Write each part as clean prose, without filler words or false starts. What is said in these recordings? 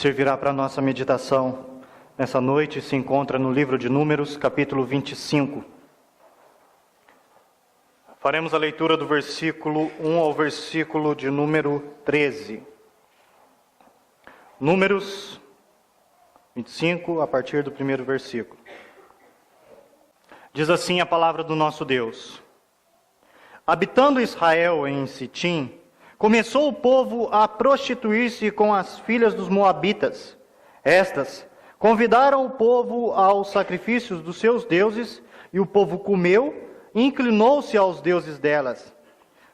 servirá para a nossa meditação nessa noite se encontra no livro de Números, capítulo 25. Faremos a leitura do versículo 1 ao versículo de número 13. Números 25, a partir do primeiro versículo. Diz assim a palavra do nosso Deus: Habitando Israel em Sitim, começou o povo a prostituir-se com as filhas dos moabitas. Estas convidaram o povo aos sacrifícios dos seus deuses, e o povo comeu e inclinou-se aos deuses delas.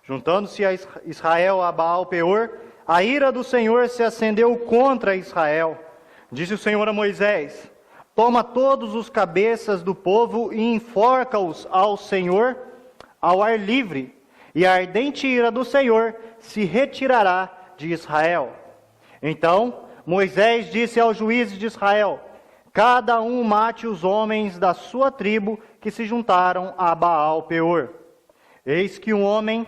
Juntando-se a Israel a Baal-Peor, a ira do Senhor se acendeu contra Israel. Disse o Senhor a Moisés: Toma todos os cabeças do povo e enforca-os ao Senhor ao ar livre, e a ardente ira do Senhor se retirará de Israel. Então Moisés disse aos juízes de Israel: Cada um mate os homens da sua tribo que se juntaram a Baal-Peor. Eis que um homem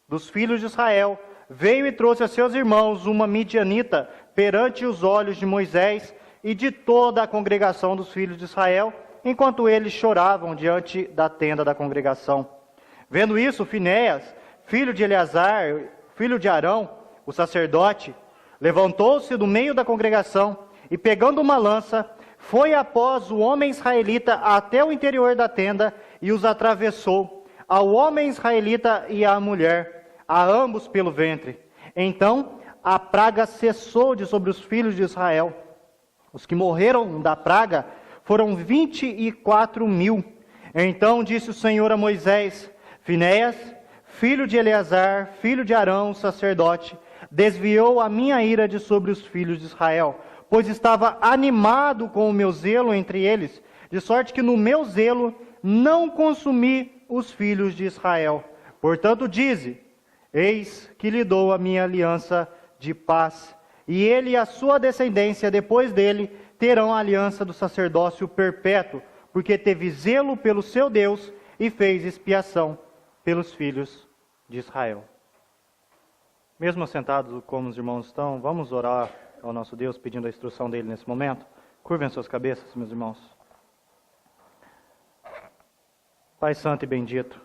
dos filhos de Israel veio e trouxe a seus irmãos uma midianita perante os olhos de Moisés e de toda a congregação dos filhos de Israel, enquanto eles choravam diante da tenda da congregação. Vendo isso, Finéias, filho de Eleazar, filho de Arão, o sacerdote, levantou-se do meio da congregação e, pegando uma lança, foi após o homem israelita até o interior da tenda e os atravessou, ao homem israelita e à mulher, a ambos pelo ventre. Então a praga cessou de sobre os filhos de Israel. Os que morreram da praga foram 24.000. Então disse o Senhor a Moisés: Finéias, filho de Eleazar, filho de Arão, sacerdote, desviou a minha ira de sobre os filhos de Israel, pois estava animado com o meu zelo entre eles, de sorte que no meu zelo não consumi os filhos de Israel. Portanto dize: Eis que lhe dou a minha aliança de paz, e ele e a sua descendência depois dele terão a aliança do sacerdócio perpétuo, porque teve zelo pelo seu Deus e fez expiação pelos filhos de Israel. Mesmo assentados como os irmãos estão, vamos orar ao nosso Deus pedindo a instrução dele nesse momento. Curvem suas cabeças, meus irmãos. Pai santo e bendito,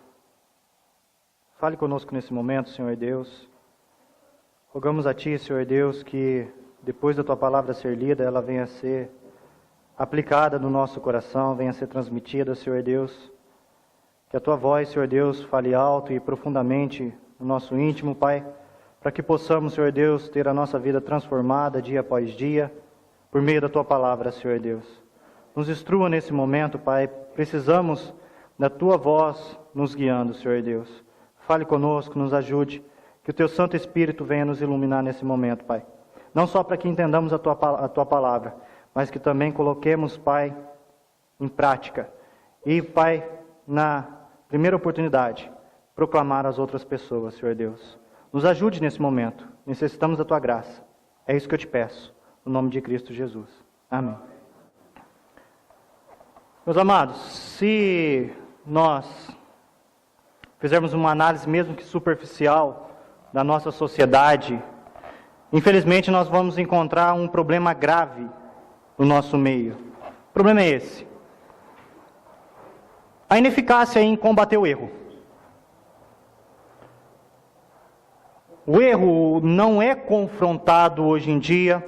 fale conosco nesse momento, Senhor Deus. Rogamos a Ti, Senhor Deus, que depois da Tua palavra ser lida, ela venha a ser aplicada no nosso coração, venha a ser transmitida, Senhor Deus. Que a Tua voz, Senhor Deus, fale alto e profundamente no nosso íntimo, Pai, para que possamos, Senhor Deus, ter a nossa vida transformada dia após dia, por meio da Tua palavra, Senhor Deus. Nos instrua nesse momento, Pai, precisamos da Tua voz nos guiando, Senhor Deus. Fale conosco, nos ajude, que o Teu Santo Espírito venha nos iluminar nesse momento, Pai. Não só para que entendamos a Tua palavra, mas que também coloquemos, Pai, em prática. E, Pai, na primeira oportunidade, proclamar às outras pessoas, Senhor Deus. Nos ajude nesse momento. Necessitamos da Tua graça. É isso que eu te peço, no nome de Cristo Jesus. Amém. Meus amados, se nós fizermos uma análise mesmo que superficial da nossa sociedade, infelizmente nós vamos encontrar um problema grave no nosso meio. O problema é esse: a ineficácia em combater o erro. O erro não é confrontado hoje em dia,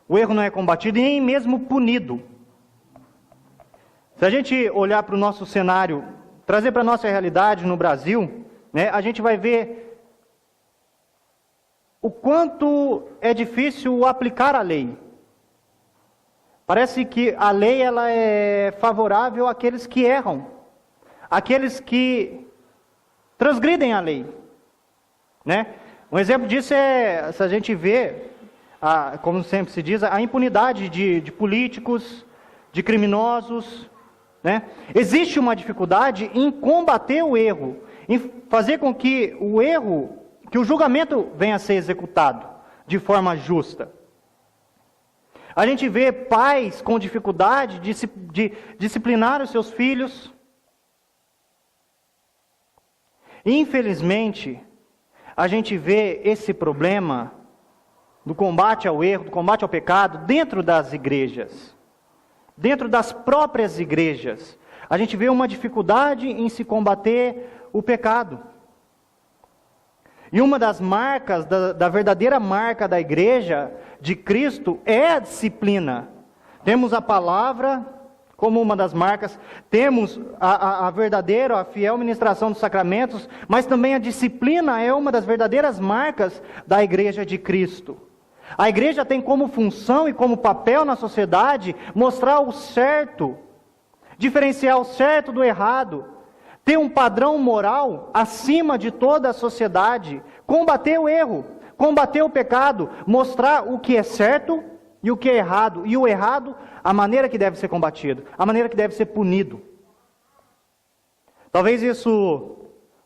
o erro não é combatido e nem mesmo punido. Se a gente olhar para o nosso cenário, trazer para a nossa realidade no Brasil, a gente vai ver o quanto é difícil aplicar a lei. Parece que a lei ela é favorável àqueles que erram, àqueles que transgridem a lei. Um exemplo disso é, se a gente vê, como sempre se diz, a impunidade de políticos, de criminosos. Existe uma dificuldade em combater o erro, em fazer com que o erro, que o julgamento venha a ser executado de forma justa. A gente vê pais com dificuldade de disciplinar os seus filhos. Infelizmente, a gente vê esse problema do combate ao erro, do combate ao pecado, dentro das igrejas. Dentro das próprias igrejas. A gente vê uma dificuldade em se combater o pecado. E uma das marcas, da verdadeira marca da igreja de Cristo é a disciplina. Temos a palavra como uma das marcas, temos a verdadeira, a fiel ministração dos sacramentos, mas também a disciplina é uma das verdadeiras marcas da igreja de Cristo. A igreja tem como função e como papel na sociedade mostrar o certo, diferenciar o certo do errado, ter um padrão moral acima de toda a sociedade, combater o erro, combater o pecado, mostrar o que é certo e o que é errado, e o errado, a maneira que deve ser combatido, a maneira que deve ser punido. Talvez isso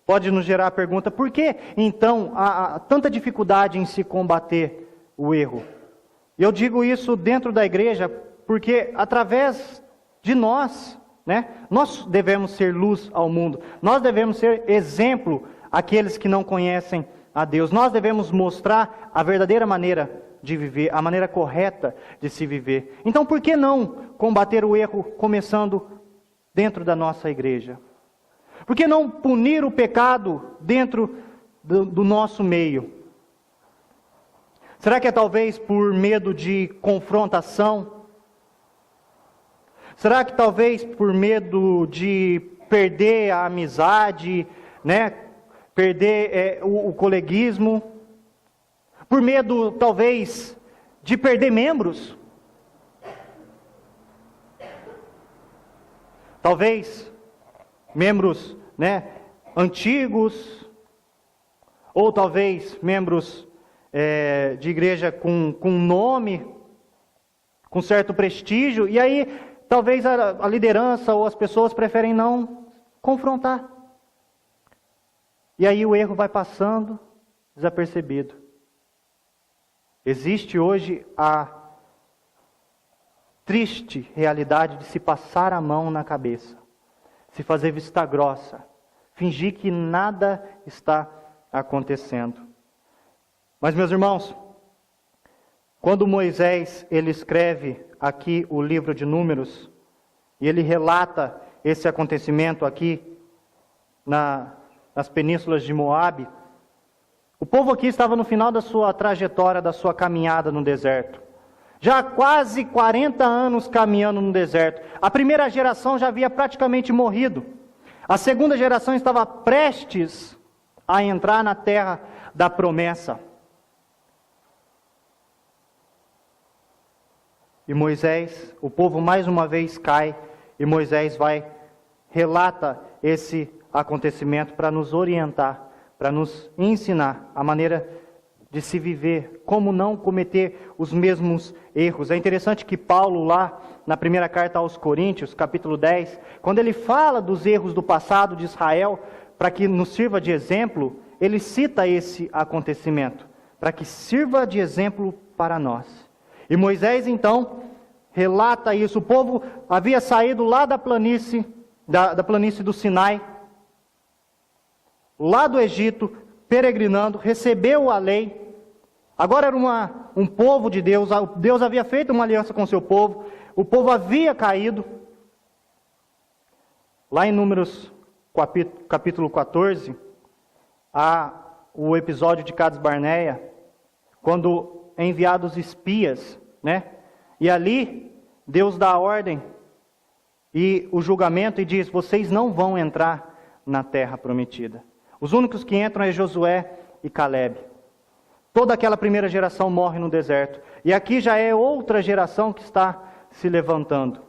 pode nos gerar a pergunta, por que então há tanta dificuldade em se combater o erro? E eu digo isso dentro da igreja, porque através de nós, nós devemos ser luz ao mundo, nós devemos ser exemplo àqueles que não conhecem a Deus, nós devemos mostrar a verdadeira maneira de viver, a maneira correta de se viver. Então por que não combater o erro começando dentro da nossa igreja? Por que não punir o pecado dentro do nosso meio? Será que é talvez por medo de confrontação? Será que talvez por medo de perder a amizade, perder o coleguismo? Por medo talvez de perder membros? Talvez membros antigos, ou talvez membros de igreja com nome, com certo prestígio, e aí talvez a liderança ou as pessoas preferem não confrontar. E aí o erro vai passando desapercebido. Existe hoje a triste realidade de se passar a mão na cabeça, se fazer vista grossa, fingir que nada está acontecendo. Mas, meus irmãos, quando Moisés ele escreve aqui o livro de Números, e ele relata esse acontecimento aqui nas penínsulas de Moabe, o povo aqui estava no final da sua trajetória, da sua caminhada no deserto. Já há quase 40 anos caminhando no deserto. A primeira geração já havia praticamente morrido. A segunda geração estava prestes a entrar na terra da promessa. E Moisés, o povo mais uma vez cai, e Moisés relata esse acontecimento para nos orientar, para nos ensinar a maneira de se viver, como não cometer os mesmos erros. É interessante que Paulo, lá na primeira carta aos Coríntios, capítulo 10, quando ele fala dos erros do passado de Israel, para que nos sirva de exemplo, ele cita esse acontecimento, para que sirva de exemplo para nós. E Moisés, então, relata isso. O povo havia saído lá da planície, da planície do Sinai, lá do Egito, peregrinando, recebeu a lei. Agora era um povo de Deus. Deus havia feito uma aliança com o seu povo. O povo havia caído. Lá em Números, capítulo 14, há o episódio de Cades Barneia, quando enviados espias, e ali Deus dá a ordem e o julgamento e diz: vocês não vão entrar na terra prometida. Os únicos que entram é Josué e Calebe. Toda aquela primeira geração morre no deserto. E aqui já é outra geração que está se levantando,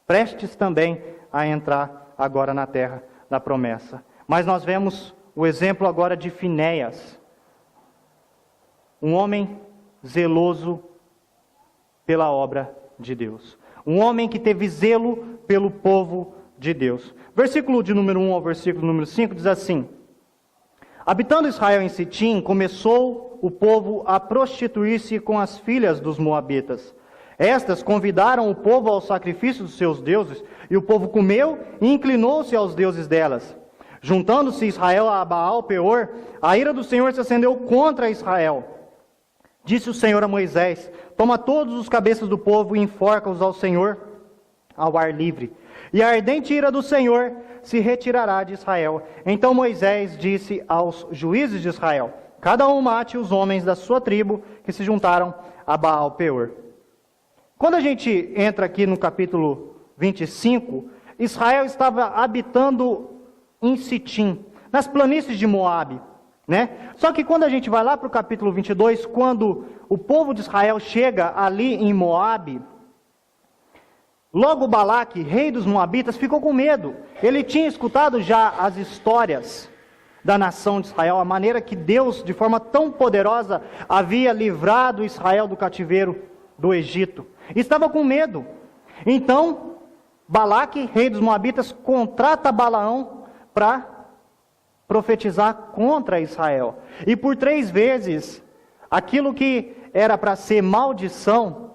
prestes também a entrar agora na terra da promessa. Mas nós vemos o exemplo agora de Finéias, um homem zeloso pela obra de Deus. Um homem que teve zelo pelo povo de Deus. Versículo de número 1 ao versículo número 5 diz assim: habitando Israel em Sitim, começou o povo a prostituir-se com as filhas dos moabitas. Estas convidaram o povo ao sacrifício dos seus deuses, e o povo comeu e inclinou-se aos deuses delas. Juntando-se Israel a Baal Peor, a ira do Senhor se acendeu contra Israel. Disse o Senhor a Moisés: toma todos os cabeças do povo e enforca-os ao Senhor ao ar livre. E a ardente ira do Senhor se retirará de Israel. Então Moisés disse aos juízes de Israel: cada um mate os homens da sua tribo que se juntaram a Baal-Peor. Quando a gente entra aqui no capítulo 25, Israel estava habitando em Sitim, nas planícies de Moabe, né? Só que quando a gente vai lá para o capítulo 22, quando o povo de Israel chega ali em Moabe, logo Balaque, rei dos Moabitas, ficou com medo. Ele tinha escutado já as histórias da nação de Israel, a maneira que Deus, de forma tão poderosa, havia livrado Israel do cativeiro do Egito. Estava com medo. Então, Balaque, rei dos Moabitas, contrata Balaão para profetizar contra Israel. E por 3 vezes, aquilo que era para ser maldição,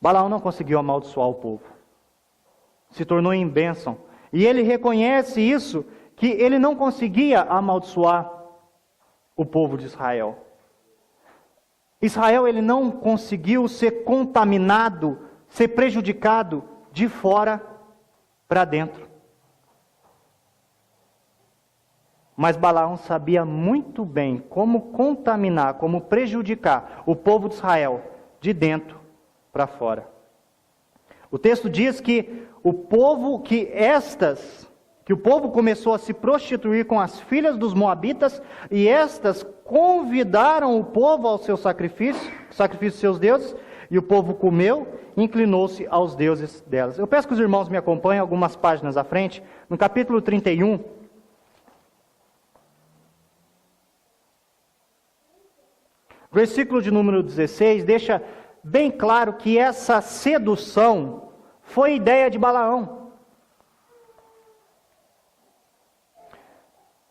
Balaão não conseguiu amaldiçoar o povo. Se tornou em bênção. E ele reconhece isso, que ele não conseguia amaldiçoar o povo de Israel. Israel, ele não conseguiu ser contaminado, ser prejudicado de fora para dentro. Mas Balaão sabia muito bem como contaminar, como prejudicar o povo de Israel de dentro para fora. O texto diz que o povo começou a se prostituir com as filhas dos moabitas, e estas convidaram o povo ao seu sacrifício de seus deuses, e o povo comeu e inclinou-se aos deuses delas. Eu peço que os irmãos me acompanhem algumas páginas à frente, no capítulo 31, versículo de número 16, deixa bem claro que essa sedução foi ideia de Balaão.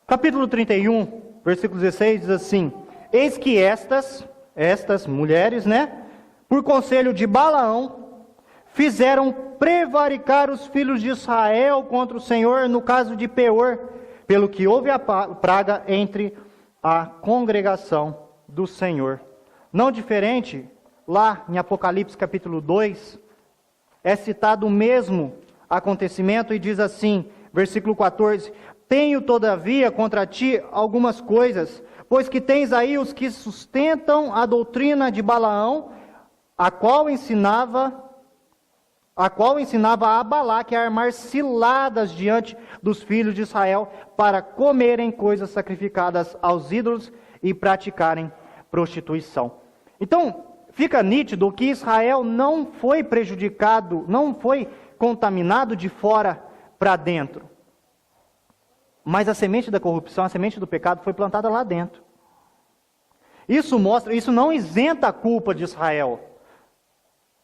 Capítulo 31, versículo 16 diz assim: eis que estas mulheres, né, por conselho de Balaão, fizeram prevaricar os filhos de Israel contra o Senhor no caso de Peor, pelo que houve a praga entre a congregação do Senhor. Não diferente, lá em Apocalipse capítulo 2, é citado o mesmo acontecimento e diz assim, versículo 14: tenho todavia contra ti algumas coisas, pois que tens aí os que sustentam a doutrina de Balaão, a qual ensinava a Balaque a armar ciladas diante dos filhos de Israel para comerem coisas sacrificadas aos ídolos e praticarem prostituição. Então, fica nítido que Israel não foi prejudicado, não foi contaminado de fora para dentro. Mas a semente da corrupção, a semente do pecado foi plantada lá dentro. Isso não isenta a culpa de Israel.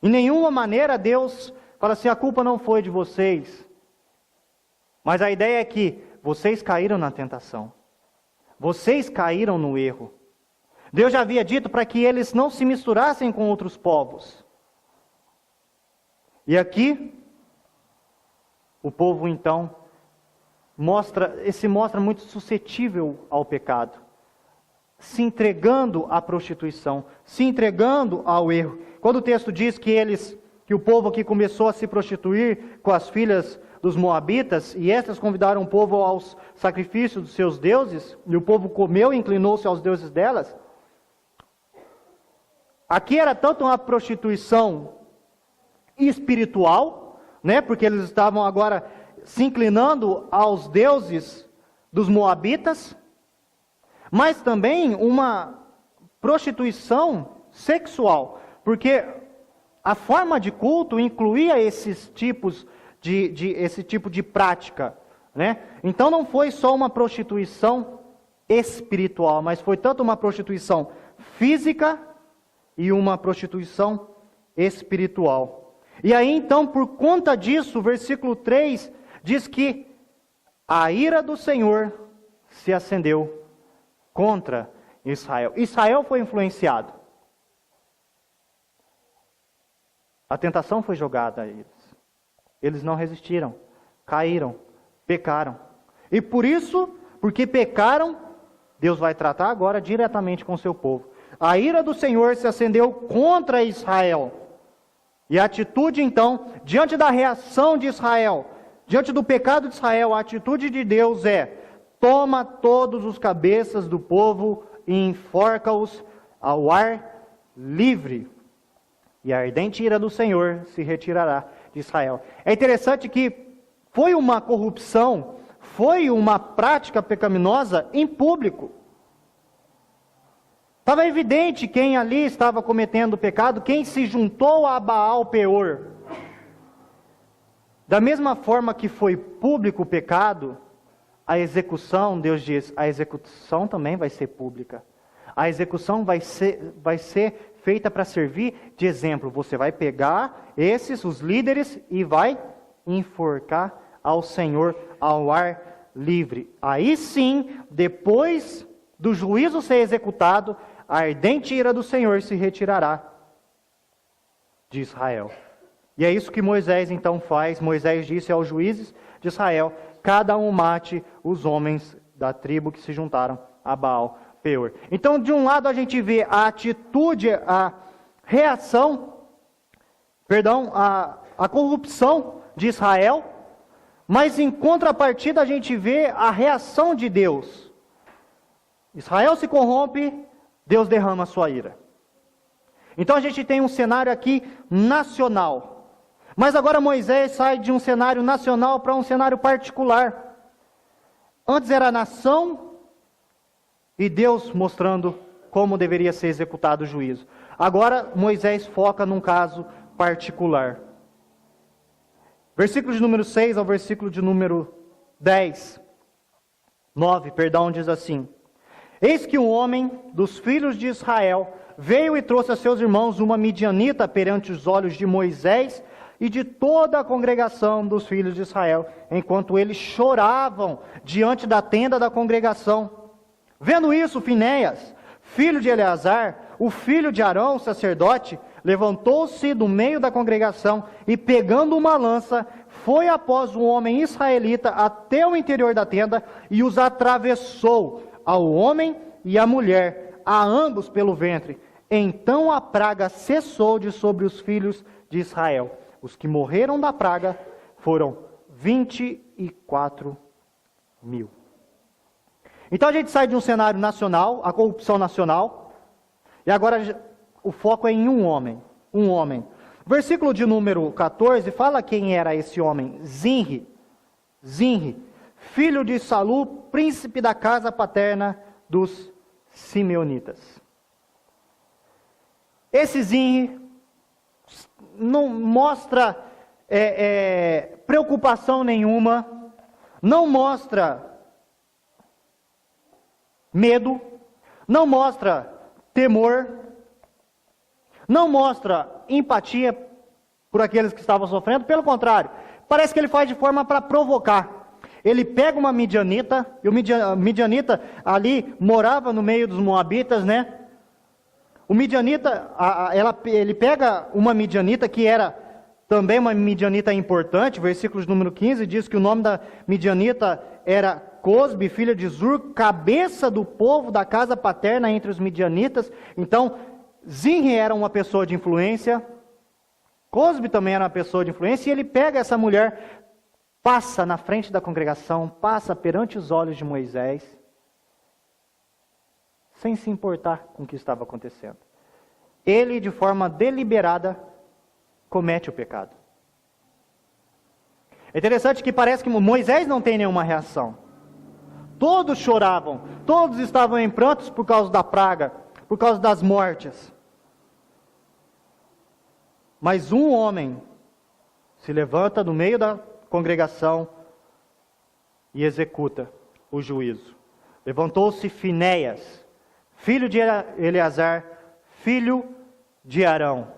Em nenhuma maneira Deus fala assim: a culpa não foi de vocês. Mas a ideia é que vocês caíram na tentação. Vocês caíram no erro. Deus já havia dito para que eles não se misturassem com outros povos. E aqui, o povo então se mostra muito suscetível ao pecado, se entregando à prostituição, se entregando ao erro. Quando o texto diz que o povo aqui começou a se prostituir com as filhas dos moabitas, e estas convidaram o povo aos sacrifícios dos seus deuses, e o povo comeu e inclinou-se aos deuses delas, aqui era tanto uma prostituição espiritual, né, porque eles estavam agora se inclinando aos deuses dos moabitas, mas também uma prostituição sexual, porque a forma de culto incluía esse tipo de prática, né? Então não foi só uma prostituição espiritual, mas foi tanto uma prostituição física e uma prostituição espiritual. E aí então, por conta disso, o versículo 3 diz que a ira do Senhor se acendeu contra Israel. Israel foi influenciado. A tentação foi jogada a eles. Eles não resistiram, caíram, pecaram. E por isso, porque pecaram, Deus vai tratar agora diretamente com o seu povo. a ira do Senhor se acendeu contra Israel. E a atitude então, diante da reação de Israel, diante do pecado de Israel, a atitude de Deus é: toma todos os cabeças do povo e enforca-os ao ar livre. E a ardente ira do Senhor se retirará de Israel. É interessante que foi uma corrupção, foi uma prática pecaminosa em público. Estava evidente quem ali estava cometendo o pecado, quem se juntou a Baal Peor. Da mesma forma que foi público o pecado, a execução, Deus diz, a execução também vai ser pública. A execução vai ser feita para servir de exemplo. Você vai pegar os líderes, e vai enforcar ao Senhor ao ar livre. Aí sim, depois do juízo ser executado, a ardente ira do Senhor se retirará de Israel. E é isso que Moisés então faz. Moisés disse aos juízes de Israel: cada um mate os homens da tribo que se juntaram a Baal Peor. Então, de um lado a gente vê a atitude, a reação, a corrupção de Israel, mas em contrapartida a gente vê a reação de Deus. Israel se corrompe, Deus derrama a sua ira. Então a gente tem um cenário aqui nacional. Mas agora Moisés sai de um cenário nacional para um cenário particular. Antes era a nação e Deus mostrando como deveria ser executado o juízo. Agora Moisés foca num caso particular. Versículo de número 6 ao versículo de número 9, diz assim: eis que um homem dos filhos de Israel veio e trouxe a seus irmãos uma midianita perante os olhos de Moisés e de toda a congregação dos filhos de Israel, enquanto eles choravam diante da tenda da congregação. Vendo isso, Finéias, filho de Eleazar, o filho de Arão, sacerdote, levantou-se do meio da congregação e, pegando uma lança, foi após o homem israelita até o interior da tenda e os atravessou, ao homem e à mulher, a ambos pelo ventre. Então a praga cessou de sobre os filhos de Israel. Os que morreram da praga foram 24 mil. Então a gente sai de um cenário nacional, a corrupção nacional, e agora o foco é em um homem. Versículo de número 14 fala quem era esse homem: Zinri, filho de Salu, príncipe da casa paterna dos Simeonitas. Esse Zinri não mostra preocupação nenhuma, não mostra medo, não mostra temor, não mostra empatia por aqueles que estavam sofrendo. Pelo contrário, parece que ele faz de forma para provocar. Ele pega uma midianita, e o midianita ali morava no meio dos moabitas, né? O midianita, ele pega uma midianita que era também uma midianita importante. Versículo de número 15 diz que o nome da midianita era Cosbe, filha de Zur, cabeça do povo da casa paterna entre os midianitas. Então, Zinri era uma pessoa de influência, Cosbe também era uma pessoa de influência, e ele pega essa mulher, passa na frente da congregação, passa perante os olhos de Moisés, sem se importar com o que estava acontecendo. Ele, de forma deliberada, comete o pecado. É interessante que parece que Moisés não tem nenhuma reação. Todos choravam, todos estavam em prantos por causa da praga, por causa das mortes. Mas um homem se levanta no meio da congregação e executa o juízo. Levantou-se Finéias, filho de Eleazar, filho de Arão,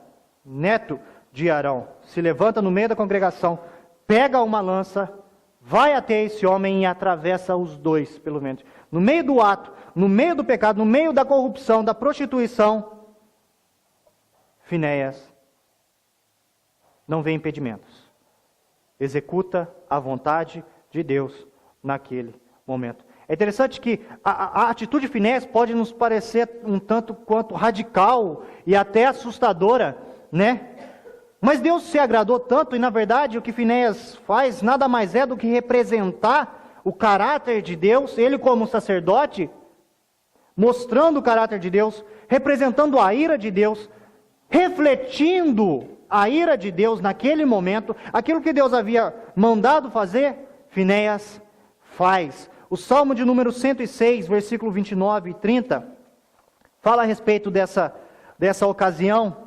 neto de Arão, se levanta no meio da congregação, pega uma lança, vai até esse homem e atravessa os dois, pelo menos. No meio do ato, no meio do pecado, no meio da corrupção, da prostituição, Finéias não vê impedimentos. Executa a vontade de Deus naquele momento. É interessante que a atitude de Finéias pode nos parecer um tanto quanto radical e até assustadora, né? Mas Deus se agradou tanto, e na verdade o que Finéias faz nada mais é do que representar o caráter de Deus, ele como sacerdote, mostrando o caráter de Deus, representando a ira de Deus, refletindo a ira de Deus naquele momento, aquilo que Deus havia mandado fazer, Finéias faz. O Salmo de número 106, versículo 29 e 30, fala a respeito dessa ocasião.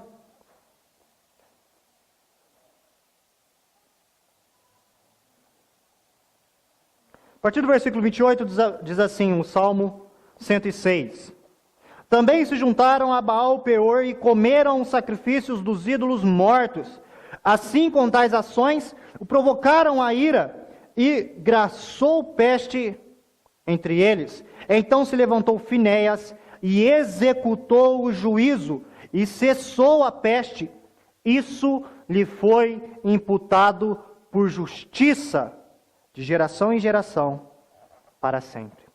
A partir do versículo 28 diz assim, o Salmo 106. Também se juntaram a Baal-Peor e comeram os sacrifícios dos ídolos mortos. Assim, com tais ações, o provocaram a ira e graçou peste entre eles. Então se levantou Finéias e executou o juízo e cessou a peste. Isso lhe foi imputado por justiça de geração em geração para sempre.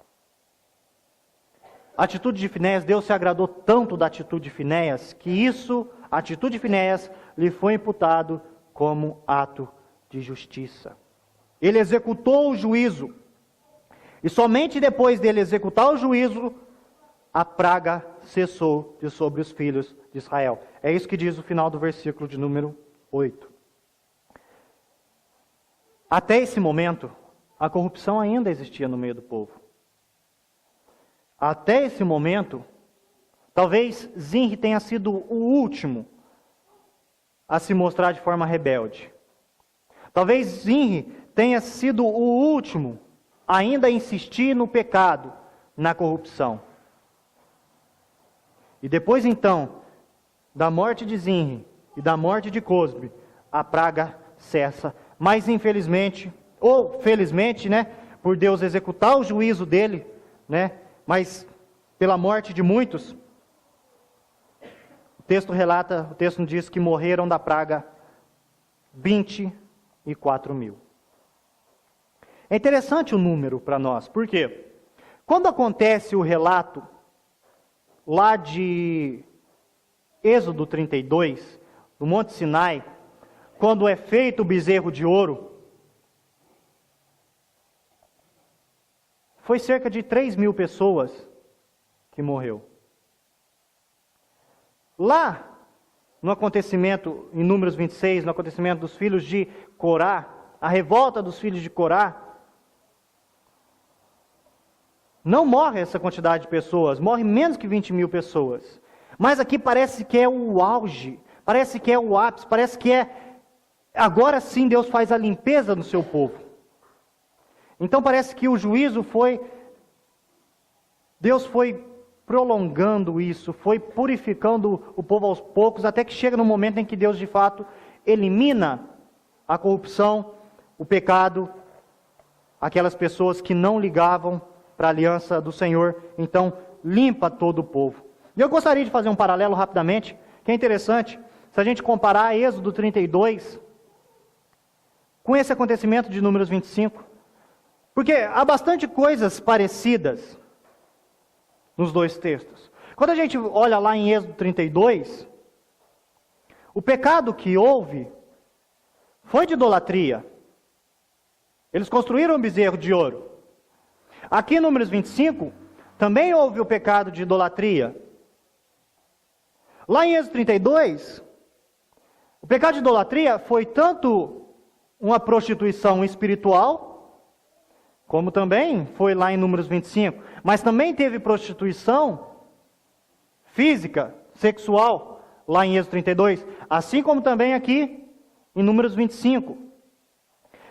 A atitude de Finéias, Deus se agradou tanto da atitude de Finéias, que a atitude de Finéias, lhe foi imputado como ato de justiça. Ele executou o juízo, e somente depois dele executar o juízo, a praga cessou de sobre os filhos de Israel. É isso que diz o final do versículo de número 8. Até esse momento, a corrupção ainda existia no meio do povo. Até esse momento, talvez Zinri tenha sido o último a se mostrar de forma rebelde. Talvez Zinri tenha sido o último ainda a insistir no pecado, na corrupção. E depois então, da morte de Zinri e da morte de Cosbe, a praga cessa. Mas infelizmente, ou felizmente, né, por Deus executar o juízo dele, né, mas pela morte de muitos, o texto diz que morreram da praga 24 mil. É interessante o número para nós, por quê? Quando acontece o relato lá de Êxodo 32, do Monte Sinai, quando é feito o bezerro de ouro, foi cerca de 3 mil pessoas que morreu. Lá, no acontecimento, em Números 26, no acontecimento dos filhos de Corá, a revolta dos filhos de Corá, não morre essa quantidade de pessoas, morre menos que 20 mil pessoas. Mas aqui parece que é o auge, parece que é o ápice, parece que agora sim Deus faz a limpeza no seu povo. Então parece que o juízo Deus foi prolongando isso, foi purificando o povo aos poucos, até que chega no momento em que Deus de fato elimina a corrupção, o pecado, aquelas pessoas que não ligavam para a aliança do Senhor, então limpa todo o povo. E eu gostaria de fazer um paralelo rapidamente, que é interessante, se a gente comparar Êxodo 32 com esse acontecimento de Números 25, porque há bastante coisas parecidas nos dois textos. Quando a gente olha lá em Êxodo 32, o pecado que houve foi de idolatria. Eles construíram um bezerro de ouro. Aqui em Números 25, também houve o pecado de idolatria. Lá em Êxodo 32, o pecado de idolatria foi tanto uma prostituição espiritual, como também foi lá em Números 25, mas também teve prostituição física, sexual, lá em Êxodo 32, assim como também aqui em Números 25.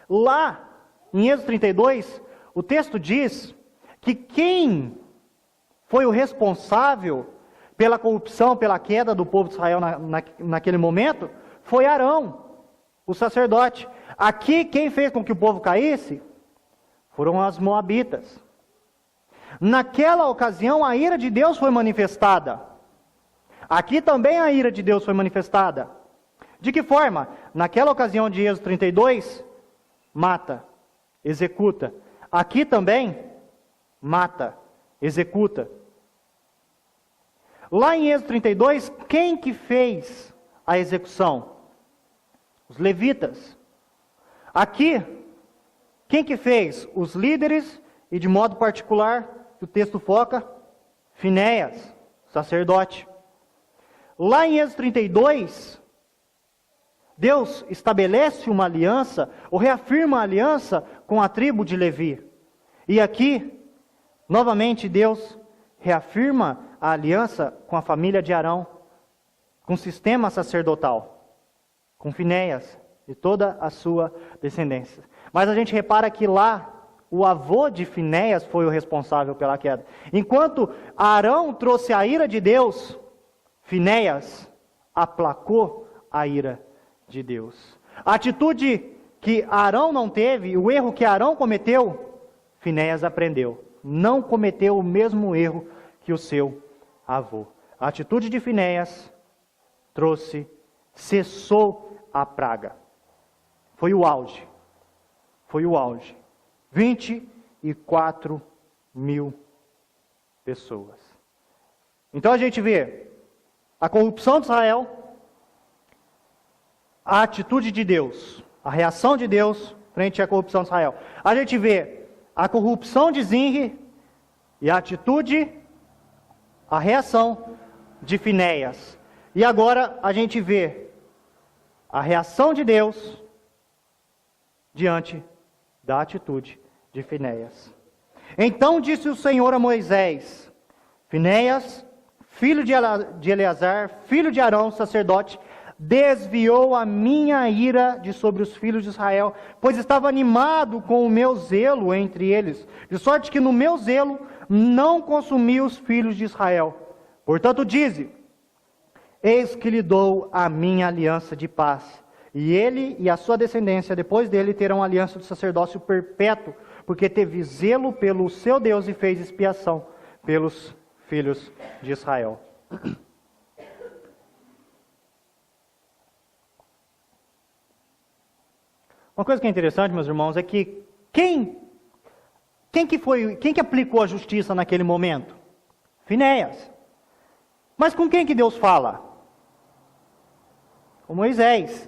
Lá em Êxodo 32, o texto diz que quem foi o responsável pela corrupção, pela queda do povo de Israel naquele momento, foi Arão, o sacerdote. Aqui quem fez com que o povo caísse foram as moabitas. Naquela ocasião a ira de Deus foi manifestada. Aqui também a ira de Deus foi manifestada. De que forma? Naquela ocasião de Êxodo 32, mata, executa. Aqui também, mata, executa. Lá em Êxodo 32, quem que fez a execução? Os levitas. Aqui, quem que fez? Os líderes, e de modo particular, que o texto foca, Finéias, sacerdote. Lá em Êxodo 32, Deus estabelece uma aliança, ou reafirma a aliança com a tribo de Levi. E aqui, novamente, Deus reafirma a aliança com a família de Arão, com o sistema sacerdotal, com Finéias e toda a sua descendência. Mas a gente repara que lá, o avô de Finéias foi o responsável pela queda. Enquanto Arão trouxe a ira de Deus, Finéias aplacou a ira de Deus. A atitude que Arão não teve, o erro que Arão cometeu, Finéias aprendeu. Não cometeu o mesmo erro que o seu avô. A atitude de Finéias cessou a praga. Foi o auge. 24 mil pessoas. Então a gente vê a corrupção de Israel, a atitude de Deus, a reação de Deus frente à corrupção de Israel. A gente vê a corrupção de Zinri e a atitude, a reação de Finéias. E agora a gente vê a reação de Deus diante da atitude de Finéias. Então disse o Senhor a Moisés: Finéias, filho de Eleazar, filho de Arão, sacerdote, desviou a minha ira de sobre os filhos de Israel, pois estava animado com o meu zelo entre eles, de sorte que no meu zelo não consumi os filhos de Israel. Portanto dize: eis que lhe dou a minha aliança de paz, e ele e a sua descendência depois dele terão aliança do sacerdócio perpétuo, porque teve zelo pelo seu Deus e fez expiação pelos filhos de Israel. Uma coisa que é interessante, meus irmãos, é que quem que aplicou a justiça naquele momento? Finéias. Mas com quem que Deus fala? Com Moisés.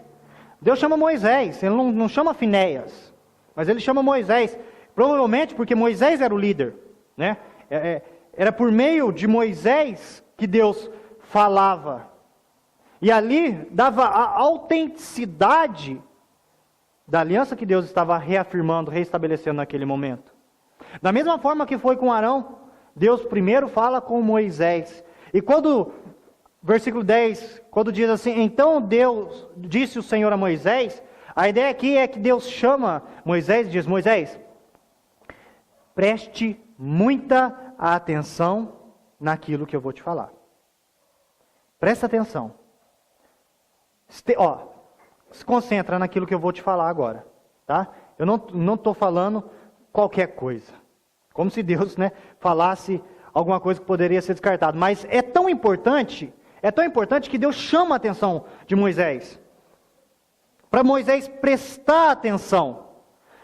Deus chama Moisés, ele não chama Finéias, mas ele chama Moisés, provavelmente porque Moisés era o líder, né? Era por meio de Moisés que Deus falava, e ali dava a autenticidade da aliança que Deus estava reafirmando, reestabelecendo naquele momento. Da mesma forma que foi com Arão, Deus primeiro fala com Moisés, e quando... Versículo 10, quando diz assim: então Deus, disse o Senhor a Moisés, a ideia aqui é que Deus chama Moisés e diz: Moisés, preste muita atenção naquilo que eu vou te falar. Presta atenção. Se concentra naquilo que eu vou te falar agora. Tá? Eu não estou falando qualquer coisa. Como se Deus, falasse alguma coisa que poderia ser descartada. Mas é tão importante que Deus chama a atenção de Moisés, para Moisés prestar atenção.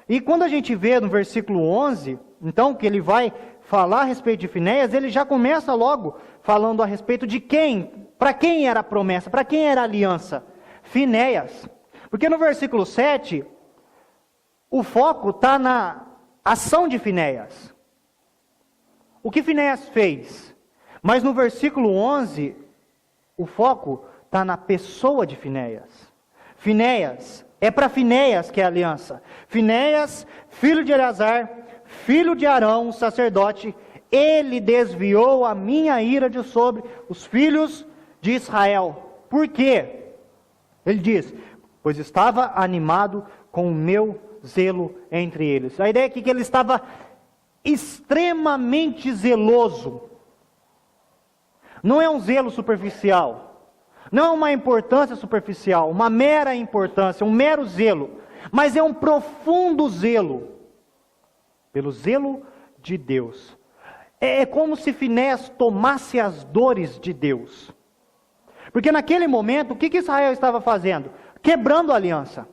E quando a gente vê no versículo 11, então, que ele vai falar a respeito de Finéias, ele já começa logo falando a respeito de quem, para quem era a promessa, para quem era a aliança? Finéias. Porque no versículo 7, o foco está na ação de Finéias. O que Finéias fez? Mas no versículo 11... o foco está na pessoa de Finéias. Finéias, é para Finéias que é a aliança. Finéias, filho de Eleazar, filho de Arão, sacerdote, ele desviou a minha ira de sobre os filhos de Israel. Por quê? Ele diz: pois estava animado com o meu zelo entre eles. A ideia aqui é que ele estava extremamente zeloso. Não é um zelo superficial, não é uma importância superficial, uma mera importância, um mero zelo, mas é um profundo zelo, pelo zelo de Deus. É como se Finéias tomasse as dores de Deus, porque naquele momento, o que Israel estava fazendo? Quebrando a aliança.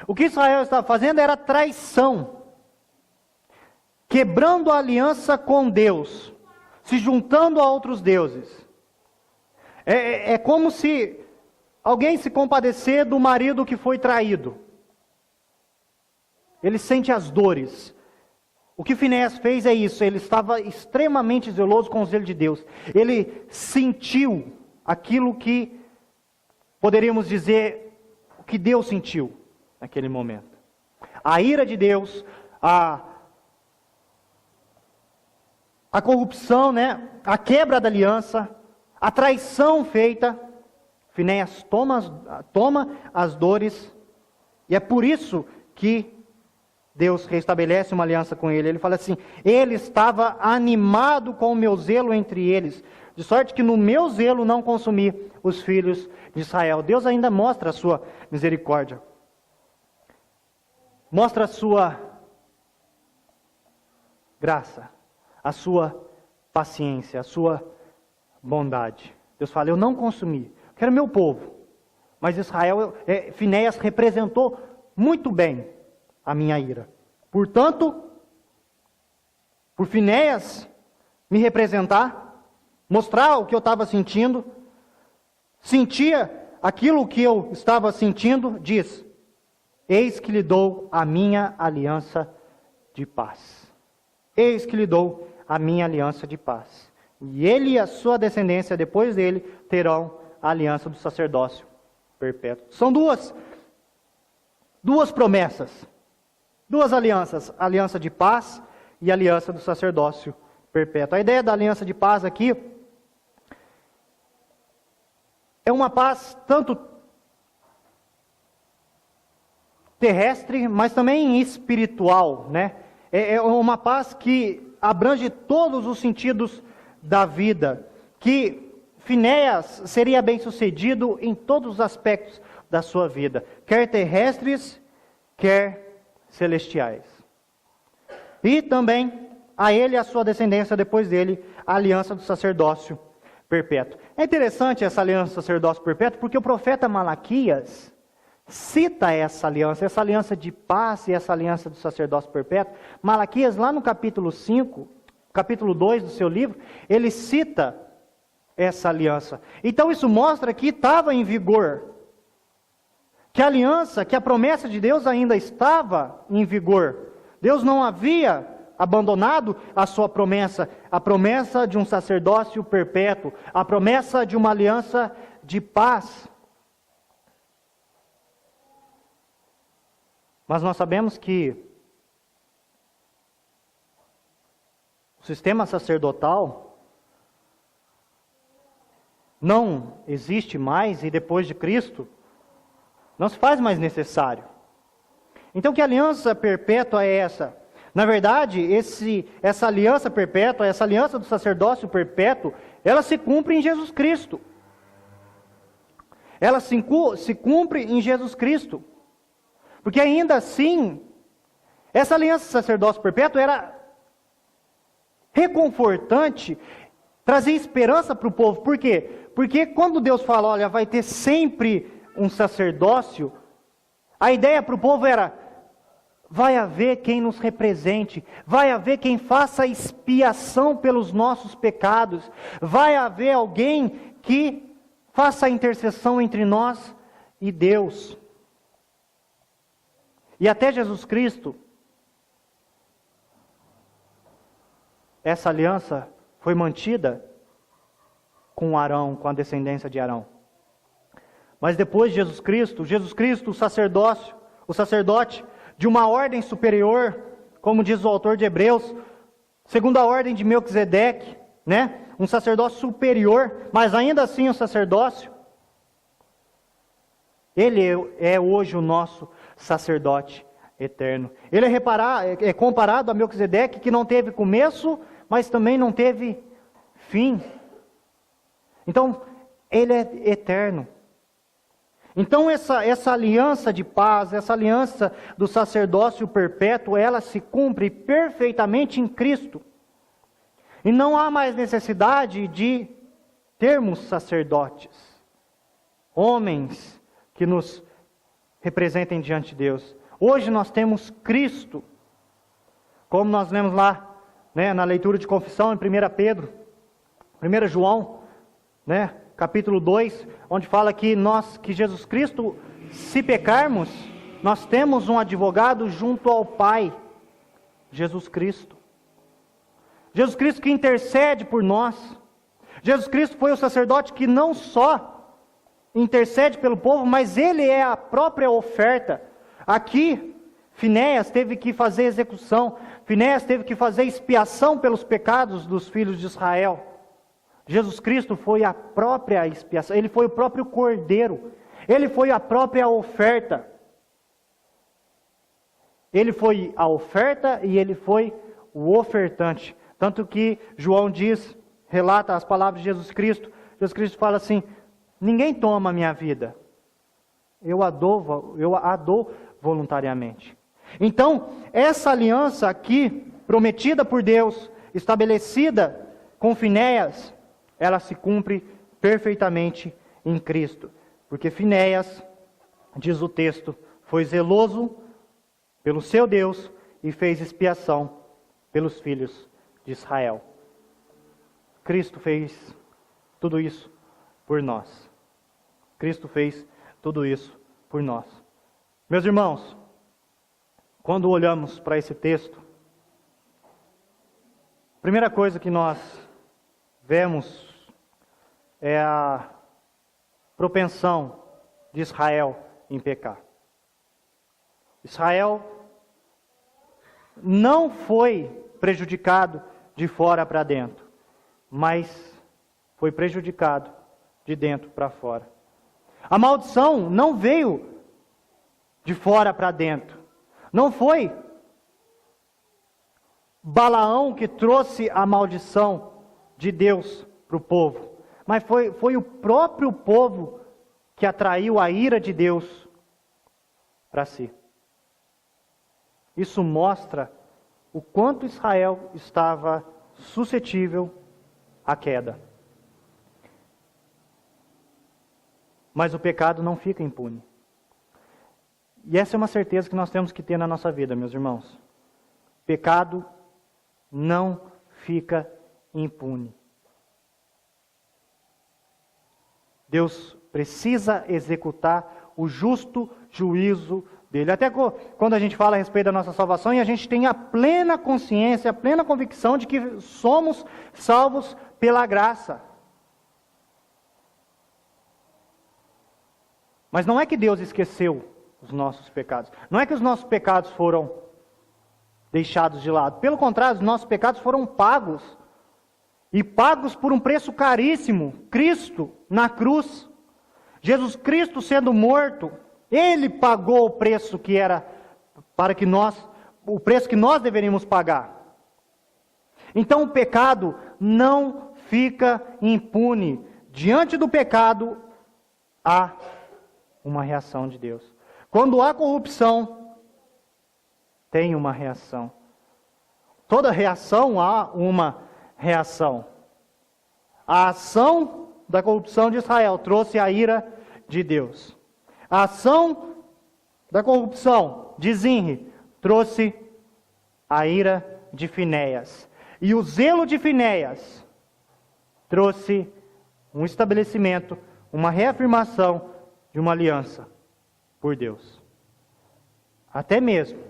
O que Israel estava fazendo era traição. quebrando a aliança com Deus, se juntando a outros deuses. É como se alguém se compadecer do marido que foi traído. Ele sente as dores. O que Finéias fez é isso, ele estava extremamente zeloso com o zelo de Deus. Ele sentiu aquilo que poderíamos dizer, o que Deus sentiu naquele momento. A ira de Deus, a corrupção, né? A quebra da aliança, a traição feita. Finéias toma as dores, e é por isso que Deus restabelece uma aliança com ele. Ele fala assim: ele estava animado com o meu zelo entre eles, de sorte que no meu zelo não consumi os filhos de Israel. Deus ainda mostra a sua misericórdia, mostra a sua graça, a sua paciência, a sua bondade. Deus fala: eu não consumi, quero meu povo. Mas Israel, Finéias representou muito bem a minha ira. Portanto, por Finéias me representar, mostrar o que eu estava sentindo, sentia aquilo que eu estava sentindo, diz: eis que lhe dou a minha aliança de paz. Eis que lhe dou a minha aliança de paz. E ele e a sua descendência depois dele terão a aliança do sacerdócio perpétuo. São duas promessas, duas alianças, a aliança de paz e a aliança do sacerdócio perpétuo. A ideia da aliança de paz aqui é uma paz tanto terrestre, mas também espiritual, né? É uma paz que abrange todos os sentidos da vida, que Finéias seria bem-sucedido em todos os aspectos da sua vida, quer terrestres, quer celestiais. E também a ele e a sua descendência depois dele, a aliança do sacerdócio perpétuo. É interessante essa aliança do sacerdócio perpétuo, porque o profeta Malaquias cita essa aliança de paz e essa aliança do sacerdócio perpétuo. Malaquias, lá no capítulo 5, capítulo 2 do seu livro, ele cita essa aliança. Então isso mostra que estava em vigor, que a aliança, que a promessa de Deus ainda estava em vigor. Deus não havia abandonado a sua promessa, a promessa de um sacerdócio perpétuo, a promessa de uma aliança de paz. Mas nós sabemos que o sistema sacerdotal não existe mais, e depois de Cristo não se faz mais necessário. Então, que aliança perpétua é essa? Na verdade, essa aliança perpétua, essa aliança do sacerdócio perpétuo, ela se cumpre em Jesus Cristo. Ela se cumpre em Jesus Cristo. Porque ainda assim, essa aliança do sacerdócio perpétuo era reconfortante, trazia esperança para o povo. Por quê? Porque quando Deus fala, olha, vai ter sempre um sacerdócio, a ideia para o povo era: vai haver quem nos represente, vai haver quem faça expiação pelos nossos pecados, vai haver alguém que faça a intercessão entre nós e Deus. E até Jesus Cristo, essa aliança foi mantida com Arão, com a descendência de Arão. Mas depois de Jesus Cristo, o sacerdote de uma ordem superior, como diz o autor de Hebreus, segundo a ordem de Melquisedeque, né? Um sacerdócio superior, mas ainda assim um sacerdócio. Ele é hoje o nosso sacerdote eterno. Ele é comparado a Melquisedeque, que não teve começo, mas também não teve fim. Então, ele é eterno. Então essa aliança de paz, essa aliança do sacerdócio perpétuo, ela se cumpre perfeitamente em Cristo. E não há mais necessidade de termos sacerdotes, homens que nos representem diante de Deus. Hoje nós temos Cristo Como nós lemos lá, né, na leitura de confissão em 1 Pedro, 1 João, né, capítulo 2, onde fala que Jesus Cristo, se pecarmos, nós temos um advogado junto ao Pai, Jesus Cristo. Jesus Cristo que intercede por nós. Jesus Cristo foi o sacerdote que não só intercede pelo povo, mas ele é a própria oferta. Aqui, Finéias teve que fazer execução, Finéias teve que fazer expiação pelos pecados dos filhos de Israel. Jesus Cristo foi a própria expiação, ele foi o próprio cordeiro, ele foi a própria oferta. Ele foi a oferta e ele foi o ofertante. Tanto que João relata as palavras de Jesus Cristo. Jesus Cristo fala assim: ninguém toma a minha vida, eu a dou voluntariamente. Então, essa aliança aqui, prometida por Deus, estabelecida com Finéias, ela se cumpre perfeitamente em Cristo. Porque Finéias, diz o texto, foi zeloso pelo seu Deus e fez expiação pelos filhos de Israel. Cristo fez tudo isso por nós. Cristo fez tudo isso por nós. Meus irmãos, quando olhamos para esse texto, a primeira coisa que nós vemos é a propensão de Israel em pecar. Israel não foi prejudicado de fora para dentro, mas foi prejudicado de dentro para fora. A maldição não veio de fora para dentro. Não foi Balaão que trouxe a maldição de Deus para o povo, mas foi o próprio povo que atraiu a ira de Deus para si. Isso mostra o quanto Israel estava suscetível à queda. Mas o pecado não fica impune. E essa é uma certeza que nós temos que ter na nossa vida, meus irmãos. Pecado não fica impune. Deus precisa executar o justo juízo dele. Até quando a gente fala a respeito da nossa salvação, e a gente tem a plena consciência, a plena convicção de que somos salvos pela graça. Mas não é que Deus esqueceu os nossos pecados. Não é que os nossos pecados foram deixados de lado. Pelo contrário, os nossos pecados foram pagos. E pagos por um preço caríssimo. Cristo na cruz. Jesus Cristo sendo morto, Ele pagou o preço que era para que o preço que nós deveríamos pagar. Então o pecado não fica impune. Diante do pecado há uma reação de Deus. Quando há corrupção, tem uma reação. Toda reação há uma reação. A ação da corrupção de Israel trouxe a ira de Deus. A ação da corrupção de Zinri trouxe a ira de Finéias. E o zelo de Finéias trouxe um estabelecimento, uma reafirmação de uma aliança por Deus. Até mesmo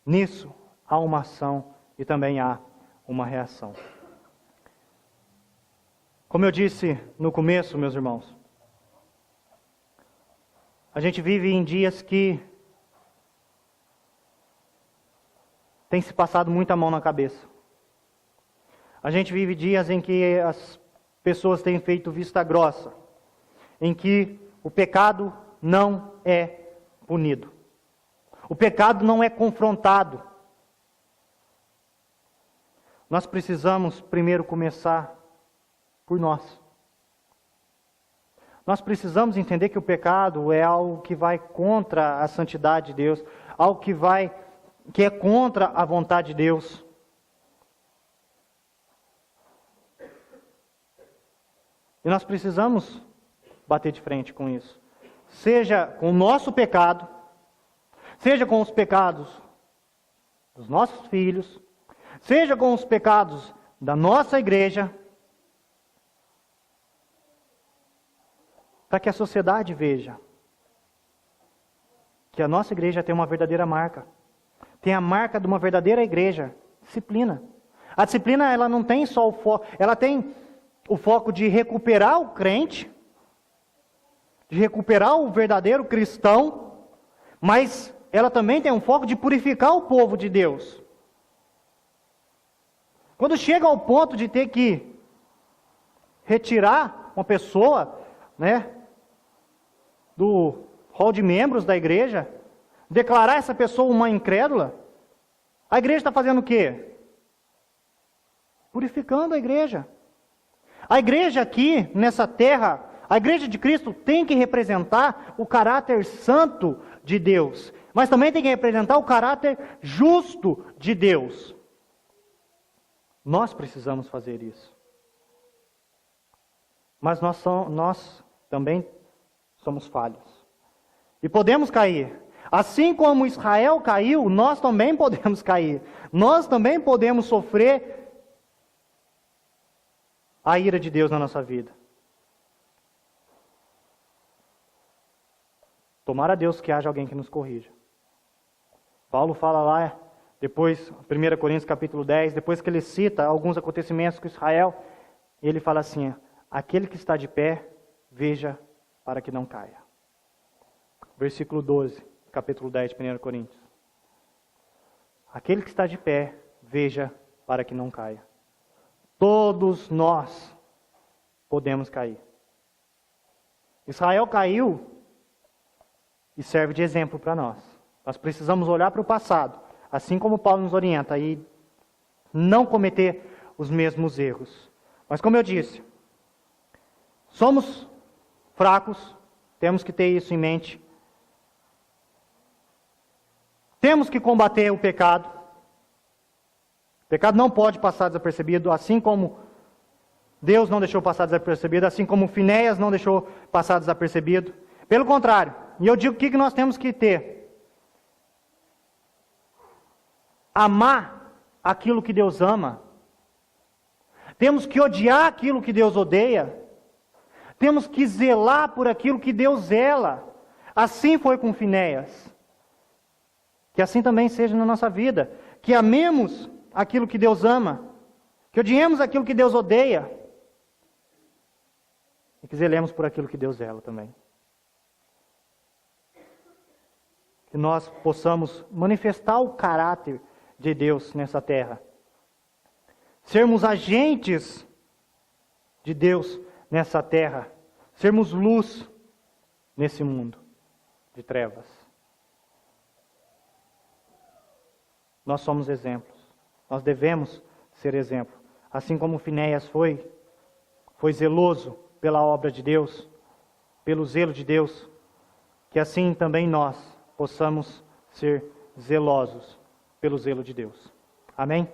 nisso há uma ação e também há uma reação. Como eu disse no começo, meus irmãos, a gente vive em dias que tem se passado muita mão na cabeça. A gente vive dias em que as pessoas têm feito vista grossa, em que o pecado não é punido. O pecado não é confrontado. Nós precisamos primeiro começar por nós. Nós precisamos entender que o pecado é algo que vai contra a santidade de Deus, algo que é contra a vontade de Deus. E nós precisamos bater de frente com isso. Seja com o nosso pecado, seja com os pecados dos nossos filhos, seja com os pecados da nossa igreja, para que a sociedade veja que a nossa igreja tem uma verdadeira marca. Tem a marca de uma verdadeira igreja, disciplina. A disciplina, ela não tem só o foco, ela tem o foco de recuperar o crente, de recuperar o verdadeiro cristão, mas ela também tem um foco de purificar o povo de Deus. Quando chega ao ponto de ter que retirar uma pessoa, do hall de membros da igreja, declarar essa pessoa uma incrédula, a igreja está fazendo o quê? Purificando a igreja. A igreja aqui, nessa terra, a igreja de Cristo tem que representar o caráter santo de Deus, mas também tem que representar o caráter justo de Deus. Nós precisamos fazer isso. Mas nós também somos falhos. E podemos cair. Assim como Israel caiu, nós também podemos cair. Nós também podemos sofrer a ira de Deus na nossa vida. Tomara a Deus que haja alguém que nos corrija. Paulo fala lá, depois, 1 Coríntios capítulo 10, depois que ele cita alguns acontecimentos com Israel, ele fala assim: aquele que está de pé, veja para que não caia. Versículo 12, capítulo 10 de 1 Coríntios. Aquele que está de pé, veja para que não caia. Todos nós podemos cair. Israel caiu e serve de exemplo para nós. Nós precisamos olhar para o passado, assim como Paulo nos orienta, e não cometer os mesmos erros. Mas como eu disse, somos fracos, temos que ter isso em mente. Temos que combater o pecado. O pecado não pode passar desapercebido, assim como Deus não deixou passar desapercebido, assim como Finéias não deixou passar desapercebido. Pelo contrário, e eu digo o que nós temos que ter? Amar aquilo que Deus ama. Temos que odiar aquilo que Deus odeia. Temos que zelar por aquilo que Deus zela. Assim foi com Finéias. Que assim também seja na nossa vida. Que amemos aquilo que Deus ama. Que odiemos aquilo que Deus odeia. E que zelemos por aquilo que Deus zela também. Que nós possamos manifestar o caráter de Deus nessa terra. Sermos agentes de Deus nessa terra. Sermos luz nesse mundo de trevas. Nós somos exemplos. Nós devemos ser exemplo. Assim como Finéias foi zeloso pela obra de Deus, pelo zelo de Deus, que assim também nós possamos ser zelosos pelo zelo de Deus. Amém?